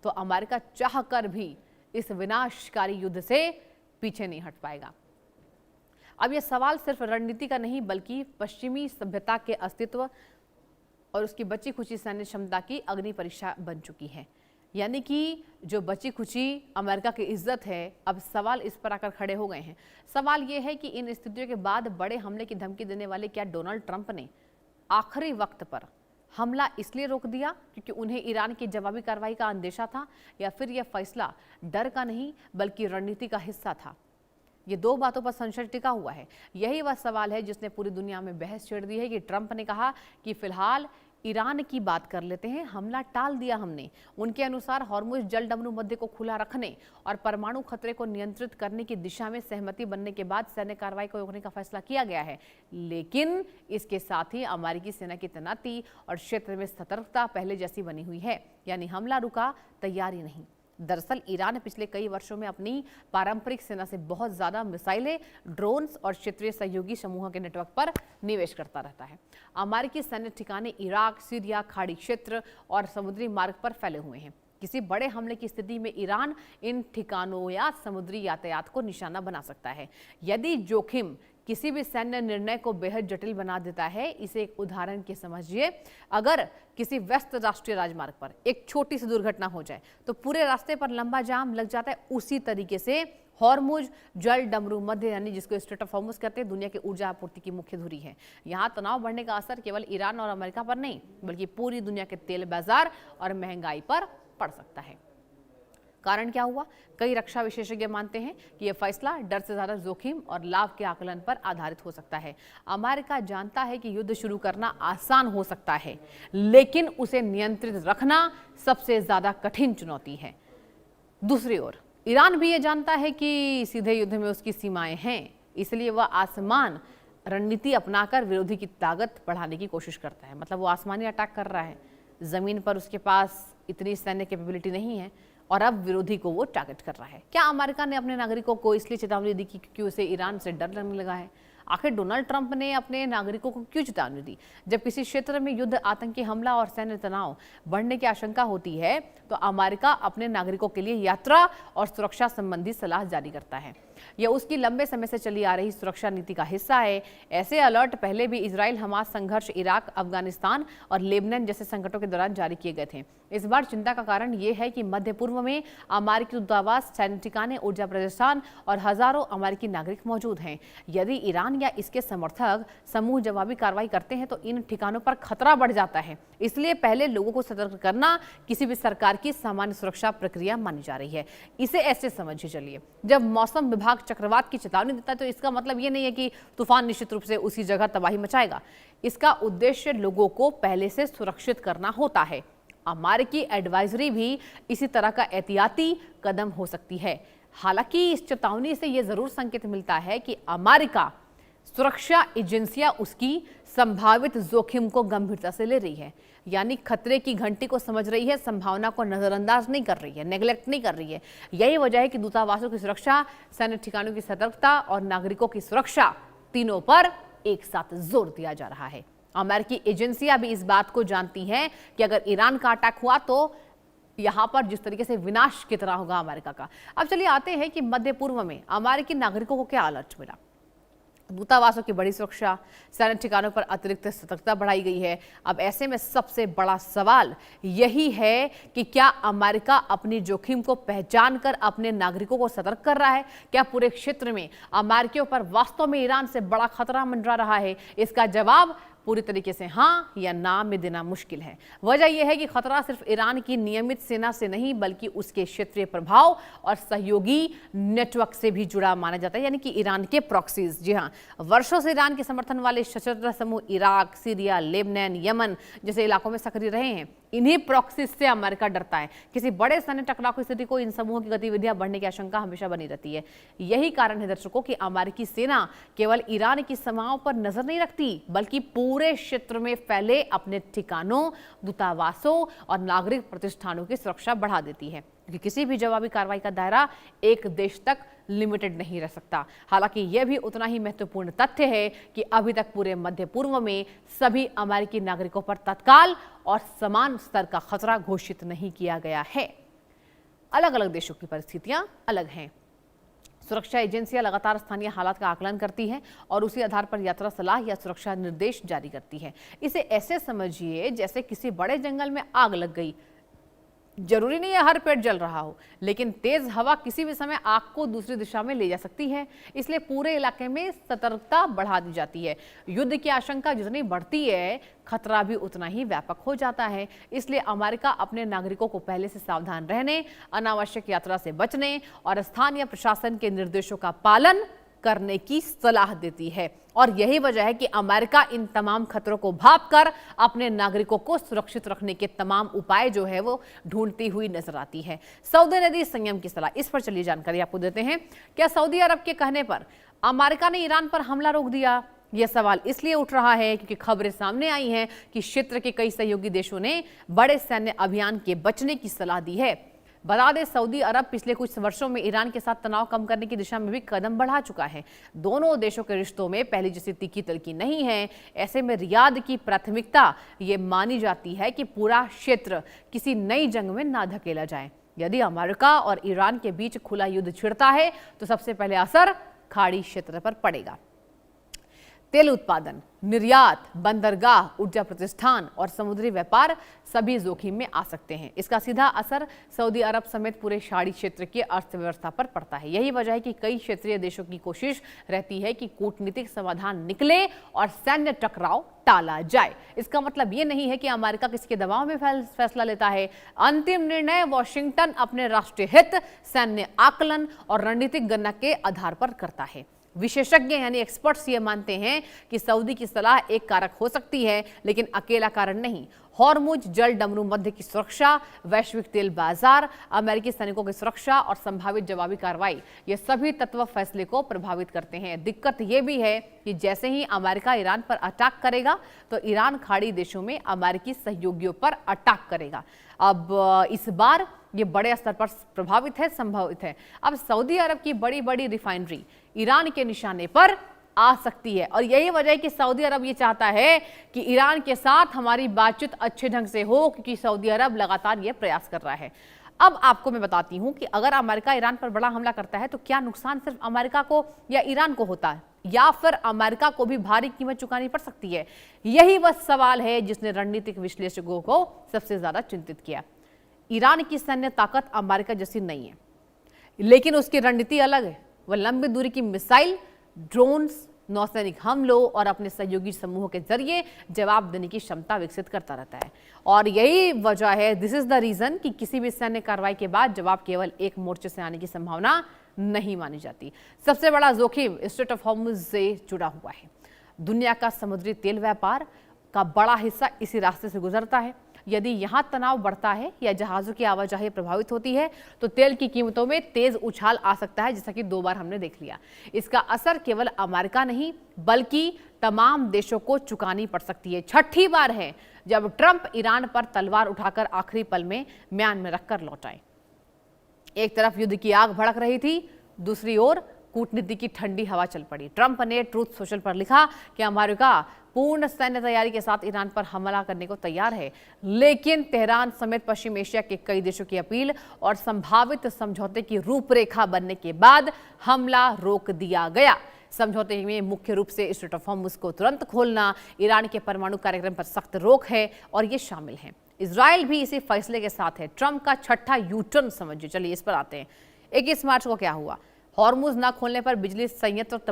तो अमेरिका चाहकर भी इस विनाशकारी युद्ध से पीछे नहीं हट पाएगा। अब यह सवाल सिर्फ रणनीति का नहीं बल्कि पश्चिमी सभ्यता के अस्तित्व और उसकी बची खुची सैन्य क्षमता की अग्नि परीक्षा बन चुकी है। यानी कि जो बची खुची अमेरिका की इज्जत है, अब सवाल इस पर आकर खड़े हो गए हैं। सवाल यह है कि इन स्थितियों के बाद बड़े हमले की धमकी देने वाले क्या डोनाल्ड ट्रंप ने आखिरी वक्त पर हमला इसलिए रोक दिया क्योंकि उन्हें ईरान की जवाबी कार्रवाई का अंदेशा था, या फिर यह फैसला डर का नहीं बल्कि रणनीति का हिस्सा था? ये दो बातों पर संशय टिका हुआ है। यही वह सवाल है जिसने पूरी दुनिया में बहस छेड़ दी है कि ट्रंप ने कहा कि फिलहाल ईरान की बात कर लेते हैं, हमला टाल दिया हमने। उनके अनुसार हॉर्मुज जलडमरू मध्य को खुला रखने और परमाणु खतरे को नियंत्रित करने की दिशा में सहमति बनने के बाद सैन्य कार्रवाई को रोकने का फैसला किया गया है। लेकिन इसके साथ ही अमेरिकी सेना की तैनाती और क्षेत्र में सतर्कता पहले जैसी बनी हुई है, यानी हमला रुका, तैयारी नहीं। दरअसल ईरान पिछले कई वर्षों में अपनी पारंपरिक सेना से बहुत ज्यादा मिसाइलें, ड्रोन्स और क्षेत्रीय सहयोगी समूहों के नेटवर्क पर निवेश करता रहता है। अमेरिकी सैन्य ठिकाने इराक, सीरिया, खाड़ी क्षेत्र और समुद्री मार्ग पर फैले हुए हैं। किसी बड़े हमले की स्थिति में ईरान इन ठिकानों या समुद्री यातायात को निशाना बना सकता है। यदि जोखिम किसी भी सैन्य निर्णय को बेहद जटिल बना देता है, इसे एक उदाहरण के समझिए। अगर किसी व्यस्त राष्ट्रीय राजमार्ग पर एक छोटी सी दुर्घटना हो जाए तो पूरे रास्ते पर लंबा जाम लग जाता है। उसी तरीके से हॉर्मुज जल डमरू मध्य, यानी जिसको स्ट्रेट ऑफ हॉर्मुज कहते हैं, दुनिया की ऊर्जा आपूर्ति की मुख्य धुरी है। यहाँ तनाव बढ़ने का असर केवल ईरान और अमेरिका पर नहीं बल्कि पूरी दुनिया के तेल बाजार और महंगाई पर पड़ सकता है। कारण क्या हुआ? कई रक्षा विशेषज्ञ मानते हैं कि यह फैसला डर से ज्यादा जोखिम और लाभ के आकलन पर आधारित हो सकता है। अमेरिका जानता है कि युद्ध शुरू करना आसान हो सकता है, लेकिन उसे नियंत्रित रखना सबसे ज्यादा कठिन चुनौती है। दूसरी ओर ईरान भी यह जानता है कि सीधे युद्ध में उसकी सीमाएं हैं, इसलिए वह आसमान रणनीति अपनाकर विरोधी की ताकत बढ़ाने की कोशिश करता है। मतलब वो आसमानी अटैक कर रहा है, जमीन पर उसके पास इतनी सैन्य कैपेबिलिटी नहीं है और अब विरोधी को वो टारगेट कर रहा है। क्या अमेरिका ने अपने नागरिकों को इसलिए चेतावनी दी क्योंकि उसे ईरान से डर लगने लगा है? आखिर डोनाल्ड ट्रंप ने अपने नागरिकों को क्यों चेतावनी दी? जब किसी क्षेत्र में युद्ध, आतंकी हमला और सैन्य तनाव बढ़ने की आशंका होती है तो अमेरिका अपने नागरिकों के लिए यात्रा और सुरक्षा संबंधी सलाह जारी करता है। यह उसकी लंबे समय से चली आ रही सुरक्षा नीति का हिस्सा है। ऐसे अलर्ट पहले भी इजराइल हमास संघर्ष, इराक, अफगानिस्तान और लेबनान जैसे संकटों के दौरान जारी किए गए थे। इस बार चिंता का कारण यह है कि मध्य पूर्व में अमेरिकी दूतावास, सैन्य ठिकाने, ऊर्जा प्रतिष्ठान और हजारों अमेरिकी नागरिक मौजूद हैं। यदि ईरान या इसके समर्थक समूह जवाबी कार्रवाई करते हैं तो इन ठिकानों पर खतरा बढ़ जाता है। इसलिए पहले लोगों को सतर्क करना किसी भी सरकार की सामान्य सुरक्षा प्रक्रिया मानी जा रही है। इसे ऐसे समझिए चलिए, जब मौसम विभाग चक्रवात की चेतावनी देता है तो इसका मतलब ये नहीं है कि तूफान निश्चित रूप से उसी जगह तबाही मचाएगा। इसका उद्देश्य लोगों को पहले से सुरक्षित करना होता है। अमेरिकी एडवाइजरी भी इसी तरह का एहतियाती कदम हो सकती है। हालांकि इस चेतावनी से यह जरूर संकेत मिलता है कि अमेरिका सुरक्षा एजेंसियां उसकी संभावित जोखिम को गंभीरता से ले रही है, यानी खतरे की घंटी को समझ रही है, संभावना को नजरअंदाज नहीं कर रही है, नेग्लेक्ट नहीं कर रही है। यही वजह है कि दूतावासों की सुरक्षा, सैन्य ठिकानों की सतर्कता और नागरिकों की सुरक्षा, तीनों पर एक साथ जोर दिया जा रहा है। अमेरिकी एजेंसियां भी इस बात को जानती हैं कि अगर ईरान का अटैक हुआ तो यहां पर जिस तरीके से विनाश कितना होगा अमेरिका का। अब चलिए आते हैं कि मध्य पूर्व में अमेरिकी नागरिकों को क्या अलर्ट मिला। दूतावासों की बड़ी सुरक्षा, सैन्य ठिकानों पर अतिरिक्त सतर्कता बढ़ाई गई है। अब ऐसे में सबसे बड़ा सवाल यही है कि क्या अमेरिका अपनी जोखिम को पहचान कर अपने नागरिकों को सतर्क कर रहा है? क्या पूरे क्षेत्र में अमेरिकियों पर वास्तव में ईरान से बड़ा खतरा मंडरा रहा है? इसका जवाब पूरी तरीके से हाँ या ना में देना मुश्किल है। वजह यह है कि खतरा सिर्फ ईरान की नियमित सेना से नहीं बल्कि उसके क्षेत्रीय प्रभाव और सहयोगी नेटवर्क से भी जुड़ा माना जाता है, यानी कि ईरान के प्रॉक्सीज। जी हाँ, वर्षों से ईरान के समर्थन वाले सशस्त्र समूह इराक, सीरिया, लेबनान, यमन जैसे इलाकों में सक्रिय रहे हैं। इन्हीं प्रॉक्सीज से अमेरिका डरता है। किसी बड़े सैन्य टकराव की स्थिति को इन समूहों की गतिविधियां बढ़ने की आशंका हमेशा बनी रहती है। यही कारण है दर्शकों कि अमेरिकी सेना केवल ईरान की सीमाओं पर नजर नहीं रखती बल्कि पूरे क्षेत्र में फैले अपने ठिकानों, दूतावासों और नागरिक प्रतिष्ठानों की सुरक्षा बढ़ा देती है, क्योंकि किसी भी जवाबी कार्रवाई का दायरा एक देश तक लिमिटेड नहीं रह सकता। हालांकि यह भी उतना ही महत्वपूर्ण तथ्य है कि अभी तक पूरे मध्य पूर्व में सभी अमेरिकी नागरिकों पर तत्काल और समान स्तर का खतरा घोषित नहीं किया गया है। अलग अलग देशों की परिस्थितियां अलग हैं। सुरक्षा एजेंसियां लगातार स्थानीय हालात का आकलन करती हैं और उसी आधार पर यात्रा सलाह या सुरक्षा निर्देश जारी करती है। इसे ऐसे समझिए जैसे किसी बड़े जंगल में आग लग गई। जरूरी नहीं है हर पेड़ जल रहा हो, लेकिन तेज हवा किसी भी समय आग को दूसरी दिशा में ले जा सकती है। इसलिए पूरे इलाके में सतर्कता बढ़ा दी जाती है। युद्ध की आशंका जितनी बढ़ती है, खतरा भी उतना ही व्यापक हो जाता है। इसलिए अमेरिका अपने नागरिकों को पहले से सावधान रहने, अनावश्यक यात्रा से बचने और स्थानीय प्रशासन के निर्देशों का पालन करने की सलाह देती है। और यही वजह है कि अमेरिका इन तमाम खतरों को भांपकर अपने नागरिकों को सुरक्षित रखने के तमाम उपाय जो है वो ढूंढती हुई नजर आती है। सऊदी ने दी संयम की सलाह, इस पर चलिए जानकारी आपको देते हैं। क्या सऊदी अरब के कहने पर अमेरिका ने ईरान पर हमला रोक दिया? यह सवाल इसलिए उठ रहा है क्योंकि खबरें सामने आई हैं कि क्षेत्र के कई सहयोगी देशों ने बड़े सैन्य अभियान के बचने की सलाह दी है। बता दें, सऊदी अरब पिछले कुछ वर्षों में ईरान के साथ तनाव कम करने की दिशा में भी कदम बढ़ा चुका है। दोनों देशों के रिश्तों में पहले जैसी तीखी तलखी नहीं है। ऐसे में रियाद की प्राथमिकता ये मानी जाती है कि पूरा क्षेत्र किसी नई जंग में ना धकेला जाए। यदि अमेरिका और ईरान के बीच खुला युद्ध छिड़ता है तो सबसे पहले असर खाड़ी क्षेत्र पर पड़ेगा। तेल उत्पादन, निर्यात, बंदरगाह, ऊर्जा प्रतिष्ठान और समुद्री व्यापार सभी जोखिम में आ सकते हैं। इसका सीधा असर सऊदी अरब समेत पूरे खाड़ी क्षेत्र की अर्थव्यवस्था पर पड़ता है। यही वजह है कि कई क्षेत्रीय देशों की कोशिश रहती है कि कूटनीतिक समाधान निकले और सैन्य टकराव टाला जाए। इसका मतलब ये नहीं है कि अमेरिका किसी के दबाव में फैसला लेता है। अंतिम निर्णय वॉशिंगटन अपने राष्ट्रीय हित, सैन्य आकलन और रणनीतिक गणना के आधार पर करता है। विशेषज्ञ यानी एक्सपर्ट्स ये मानते हैं कि सऊदी की सलाह एक कारक हो सकती है, लेकिन अकेला कारण नहीं। हॉर्मुज जल डमरू मध्य की सुरक्षा, वैश्विक तेल बाजार, अमेरिकी सैनिकों की सुरक्षा और संभावित जवाबी कार्रवाई, ये सभी तत्व फैसले को प्रभावित करते हैं। दिक्कत ये भी है कि जैसे ही अमेरिका ईरान पर अटैक करेगा तो ईरान खाड़ी देशों में अमेरिकी सहयोगियों पर अटैक करेगा। अब इस बार ये बड़े स्तर पर प्रभावित है, संभावित है। अब सऊदी अरब की बड़ी बड़ी रिफाइनरी ईरान के निशाने पर आ सकती है और यही वजह है कि सऊदी अरब ये चाहता है कि ईरान के साथ हमारी बातचीत अच्छे ढंग से हो, क्योंकि सऊदी अरब लगातार ये प्रयास कर रहा है। अब आपको मैं बताती हूं कि अगर अमेरिका ईरान पर बड़ा हमला करता है तो क्या नुकसान सिर्फ अमेरिका को या ईरान को होता है, या फिर अमेरिका को भी भारी कीमत चुकानी पड़ सकती है? यही वह सवाल है जिसने रणनीतिक विश्लेषकों को सबसे ज्यादा चिंतित किया। ईरान की सैन्य ताकत अमेरिका जैसी नहीं है, लेकिन उसकी रणनीति अलग है। वह लंबी दूरी की मिसाइल, ड्रोन्स, नौसैनिक हमलों और अपने सहयोगी समूहों के जरिए जवाब देने की क्षमता विकसित करता रहता है। और यही वजह है, दिस इज द रीजन, कि किसी भी सैन्य कार्रवाई के बाद जवाब केवल एक मोर्चे से आने की संभावना नहीं मानी जाती। सबसे बड़ा जोखिम स्ट्रेट ऑफ हॉर्मुज से जुड़ा हुआ है। दुनिया का समुद्री तेल व्यापार का बड़ा हिस्सा इसी रास्ते से गुजरता है। यदि यहां तनाव बढ़ता है या जहाजों की आवाजाही प्रभावित होती है तो तेल की कीमतों में तेज उछाल आ सकता है, जैसा कि 2 बार हमने देख लिया। इसका असर केवल अमेरिका नहीं बल्कि तमाम देशों को चुकानी पड़ सकती है। छठी बार है जब ट्रंप ईरान पर तलवार उठाकर आखिरी पल में म्यान में रखकर लौट आए। एक तरफ युद्ध की आग भड़क रही थी, दूसरी ओर कूटनीति की ठंडी हवा चल पड़ी। ट्रंप ने ट्रूथ सोशल पर लिखा कि अमेरिका पूर्ण सैन्य तैयारी के साथ ईरान पर हमला करने को तैयार है, लेकिन तेहरान समेत पश्चिम एशिया के कई देशों की अपील और संभावित समझौते की रूपरेखा बनने के बाद हमला रोक दिया गया। समझौते में मुख्य रूप से स्ट्रेट ऑफ हॉर्मुज को तुरंत खोलना, ईरान के परमाणु कार्यक्रम पर सख्त रोक है और ये शामिल है। इजराइल भी इसी फैसले के साथ है। ट्रंप का छठा यूटर्न समझिए। चलिए इस पर आते हैं। 21 मार्च को क्या हुआ? हॉर्मुज न खोलने पर बिजली संयंत्र